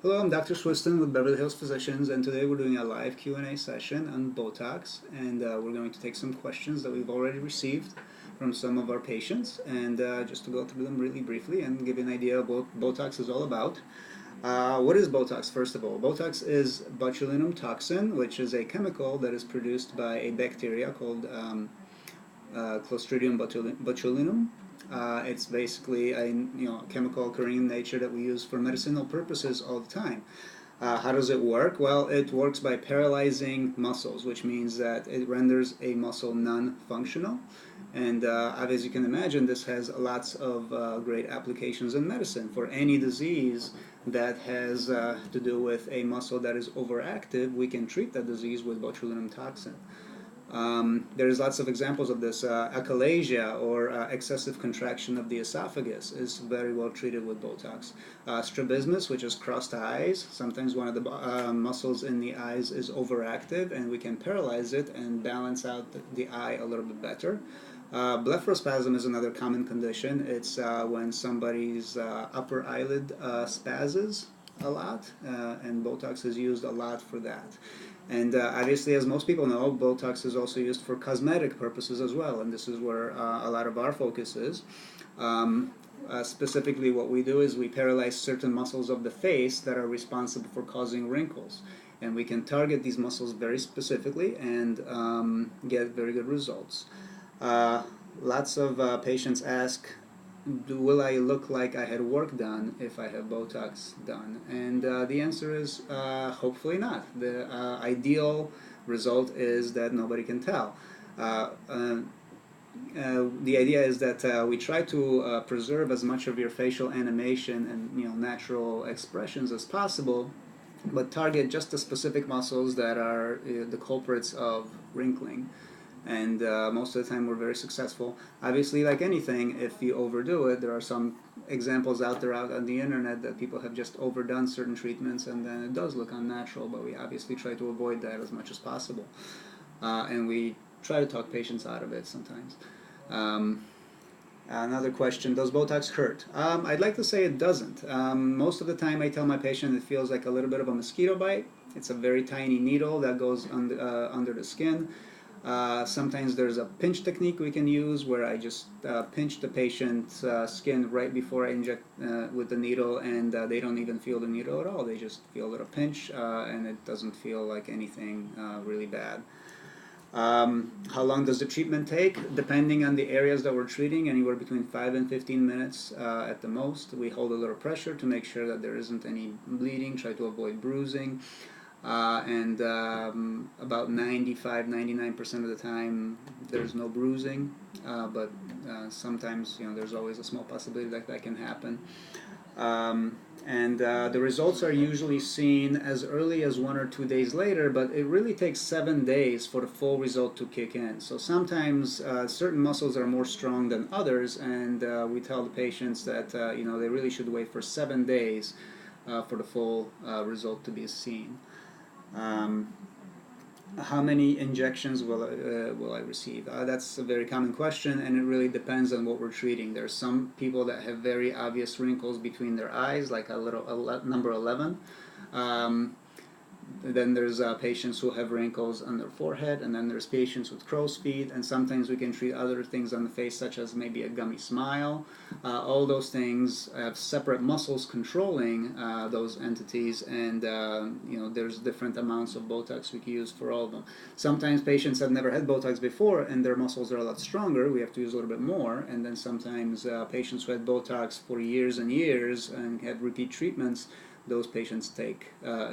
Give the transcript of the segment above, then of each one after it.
Hello, I'm Dr. Swiston with Beverly Hills Physicians, and today we're doing a live Q&A session on Botox, and we're going to take some questions that we've already received from some of our patients, and just to go through them really briefly and give you an idea of what Botox is all about. What is Botox, first of all? Botox is botulinum toxin, which is a chemical that is produced by a bacteria called Clostridium botulinum. It's basically a chemical occurring in nature that we use for medicinal purposes all the time. How does it work? Well, it works by paralyzing muscles, which means that it renders a muscle non-functional. And as you can imagine, this has lots of great applications in medicine. For any disease that has to do with a muscle that is overactive, we can treat that disease with botulinum toxin. There's lots of examples of this. Achalasia, or excessive contraction of the esophagus, is very well treated with Botox. Strabismus, which is crossed eyes, sometimes one of the muscles in the eyes is overactive, and we can paralyze it and balance out the eye a little bit better. Blepharospasm is another common condition. It's when somebody's upper eyelid spazzes a lot, and Botox is used a lot for that. And obviously, as most people know, Botox is also used for cosmetic purposes as well, and this is where a lot of our focus is. Specifically, what we do is we paralyze certain muscles of the face that are responsible for causing wrinkles. And we can target these muscles very specifically and get very good results. Lots of patients ask, will I look like I had work done if I have Botox done? And the answer is hopefully not. The ideal result is that nobody can tell. The idea is that we try to preserve as much of your facial animation and natural expressions as possible, but target just the specific muscles that are the culprits of wrinkling. And most of the time we're very successful. Obviously, like anything, if you overdo it, there are some examples out there out on the internet that people have just overdone certain treatments, and then it does look unnatural, but we obviously try to avoid that as much as possible. And we try to talk patients out of it sometimes. Another question, does Botox hurt? I'd like to say it doesn't. Most of the time I tell my patient it feels like a little bit of a mosquito bite. It's a very tiny needle that goes under the skin. Sometimes there's a pinch technique we can use where I just pinch the patient's skin right before I inject with the needle, and they don't even feel the needle at all. They just feel a little pinch, and it doesn't feel like anything really bad. How long does the treatment take? Depending on the areas that we're treating, anywhere between 5 and 15 minutes at the most. We hold a little pressure to make sure that there isn't any bleeding, try to avoid bruising. And about 95-99% of the time there's no bruising, but sometimes there's always a small possibility that that can happen. And the results are usually seen as early as 1 or 2 days later, but it really takes 7 days for the full result to kick in. So sometimes certain muscles are more strong than others, and we tell the patients that they really should wait for 7 days for the full result to be seen. How many injections will I receive? That's a very common question, and it really depends on what we're treating. There are some people that have very obvious wrinkles between their eyes, like a number 11. Then there's patients who have wrinkles on their forehead, and then there's patients with crow's feet, and sometimes we can treat other things on the face, such as maybe a gummy smile. All those things have separate muscles controlling those entities, and there's different amounts of Botox we can use for all of them. Sometimes patients have never had Botox before, and their muscles are a lot stronger. We have to use a little bit more, and then sometimes patients who had Botox for years and years and had repeat treatments, those patients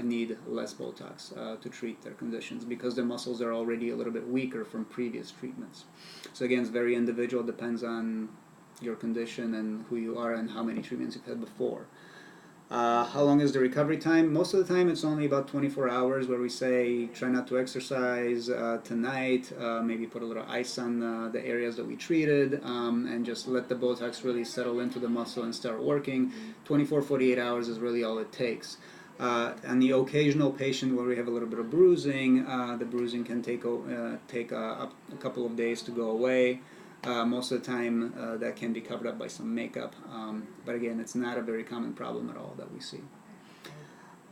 need less Botox to treat their conditions because their muscles are already a little bit weaker from previous treatments. So again, it's very individual, depends on your condition and who you are and how many treatments you've had before. How long is the recovery time? Most of the time it's only about 24 hours, where we say try not to exercise tonight, maybe put a little ice on the areas that we treated, and just let the Botox really settle into the muscle and start working. 24-48 hours is really all it takes. On the occasional patient where we have a little bit of bruising, the bruising can take a couple of days to go away. Most of the time that can be covered up by some makeup, but again, it's not a very common problem at all that we see.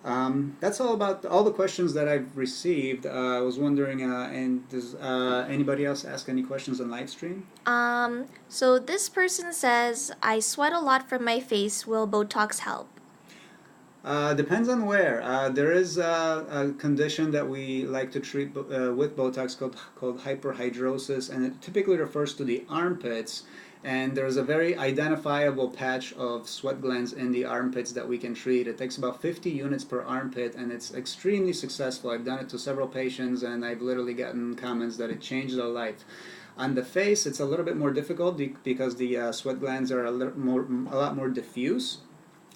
That's all about all the questions that I've received. I was wondering, and does anybody else ask any questions on live stream? So this person says, I sweat a lot from my face. Will Botox help? Depends on where. There is a condition that we like to treat with Botox called hyperhidrosis, and it typically refers to the armpits. And there's a very identifiable patch of sweat glands in the armpits that we can treat. It takes about 50 units per armpit, and it's extremely successful. I've done it to several patients, and I've literally gotten comments that it changed their life. On the face, it's a little bit more difficult because the sweat glands are a lot more diffuse.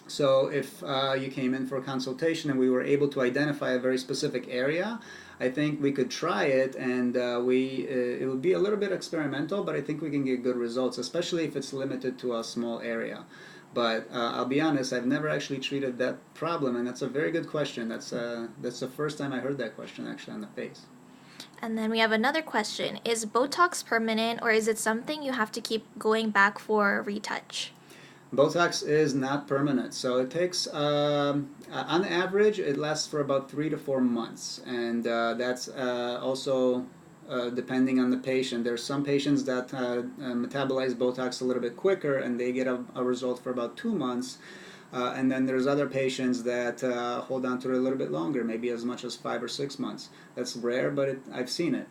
So if you came in for a consultation and we were able to identify a very specific area, I think we could try it, and it would be a little bit experimental, but I think we can get good results, especially if it's limited to a small area. But I'll be honest, I've never actually treated that problem, and that's a very good question. That's the first time I heard that question actually on the face. And then we have another question. Is Botox permanent, or is it something you have to keep going back for retouch? Botox is not permanent, so it takes, on average, it lasts for about 3 to 4 months, and that's also depending on the patient. There's some patients that metabolize Botox a little bit quicker, and they get a result for about 2 months, and then there's other patients that hold on to it a little bit longer, maybe as much as 5 or 6 months. That's rare, but I've seen it.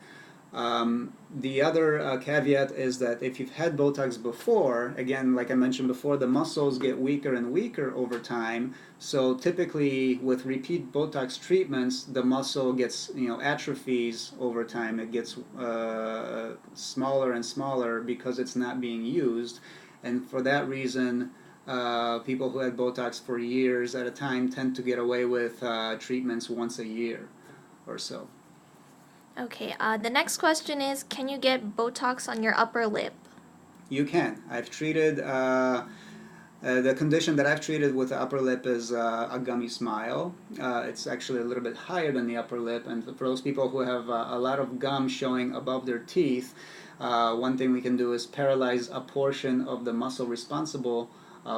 The other caveat is that if you've had Botox before, again, like I mentioned before, the muscles get weaker and weaker over time. So typically, with repeat Botox treatments, the muscle gets, atrophies over time. It gets smaller and smaller because it's not being used, and for that reason, people who had Botox for years at a time tend to get away with treatments once a year or so. Okay, the next question is, can you get Botox on your upper lip? You can. I've treated, the condition that I've treated with the upper lip is a gummy smile. It's actually a little bit higher than the upper lip, and for those people who have a lot of gum showing above their teeth, one thing we can do is paralyze a portion of the muscle responsible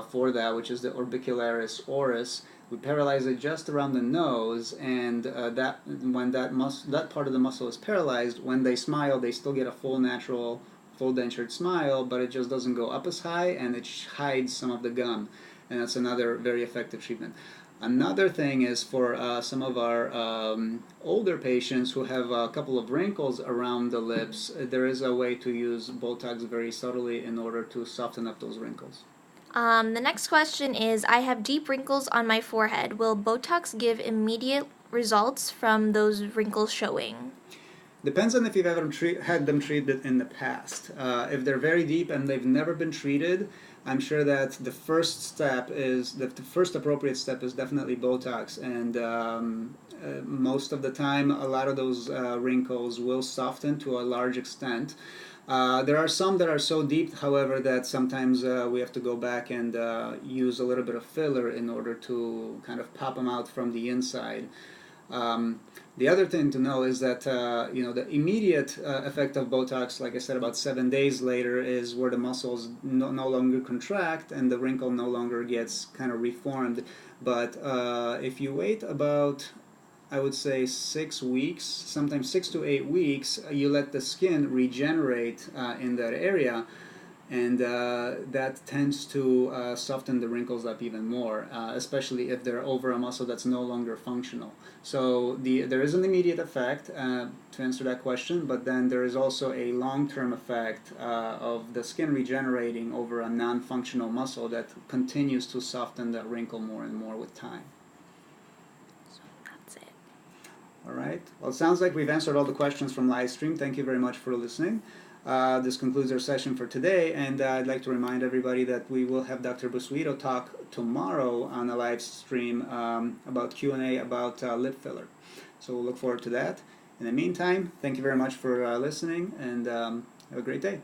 for that, which is the orbicularis oris. We paralyze it just around the nose, and when that part of the muscle is paralyzed, when they smile, they still get a full natural, full dentured smile, but it just doesn't go up as high, and it hides some of the gum, and that's another very effective treatment. Another thing is for some of our older patients who have a couple of wrinkles around the lips, there is a way to use Botox very subtly in order to soften up those wrinkles. The next question is, I have deep wrinkles on my forehead. Will Botox give immediate results from those wrinkles showing? Depends on if you've ever had them treated in the past. If they're very deep and they've never been treated, I'm sure that the first appropriate step is definitely Botox, and most of the time, a lot of those wrinkles will soften to a large extent. There are some that are so deep, however, that sometimes we have to go back and use a little bit of filler in order to kind of pop them out from the inside. The other thing to know is that the immediate effect of Botox, like I said, about 7 days later, is where the muscles no longer contract and the wrinkle no longer gets kind of reformed. But if you wait about, I would say, 6 weeks, sometimes 6 to 8 weeks, you let the skin regenerate in that area, and that tends to soften the wrinkles up even more, especially if they're over a muscle that's no longer functional. So there is an immediate effect to answer that question, but then there is also a long-term effect of the skin regenerating over a non-functional muscle that continues to soften that wrinkle more and more with time. So that's it. All right. Well, it sounds like we've answered all the questions from live stream. Thank you very much for listening. This concludes our session for today, and I'd like to remind everybody that we will have Dr. Busuito talk tomorrow on a live stream about Q&A about lip filler. So we'll look forward to that. In the meantime, thank you very much for listening, and have a great day.